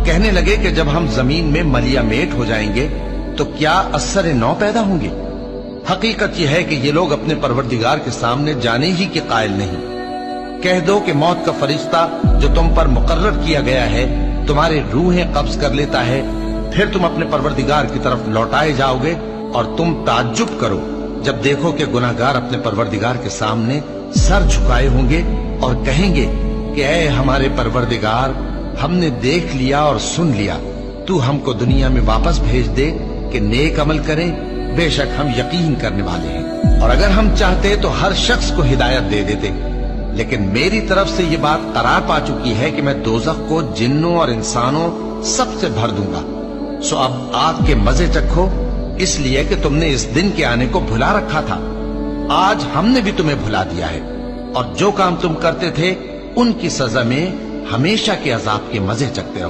کہنے لگے کہ جب ہم زمین میں ملیا میٹ ہو جائیں گے تو کیا اثر نو پیدا ہوں گے؟ حقیقت یہ ہے کہ یہ لوگ اپنے پروردگار کے سامنے جانے ہی کے قائل نہیں۔ کہہ دو کہ موت کا فرشتہ جو تم پر مقرر کیا گیا ہے تمہاری روحیں قبض کر لیتا ہے، پھر تم اپنے پروردگار کی طرف لوٹائے جاؤ گے، اور تم تعجب کرو جب دیکھو کہ گناہگار اپنے پروردگار کے سامنے سر جھکائے ہوں گے اور کہیں گے کہ اے ہمارے پروردگار، ہم نے دیکھ لیا اور سن لیا، تو ہم کو دنیا میں واپس بھیج دے کہ نیک عمل کریں، بے شک ہم یقین کرنے والے ہیں۔ اور اگر ہم چاہتے تو ہر شخص کو ہدایت دے دیتے، لیکن میری طرف سے یہ بات قرار پا چکی ہے کہ میں دوزخ کو جنوں اور انسانوں سب سے بھر دوں گا۔ سو اب آگ کے مزے چکھو، اس لیے کہ تم نے اس دن کے آنے کو بھلا رکھا تھا۔ آج ہم نے بھی تمہیں بھلا دیا ہے، اور جو کام تم کرتے تھے ان کی سزا میں ہمیشہ کے عذاب کے مزے چکھتے رہو۔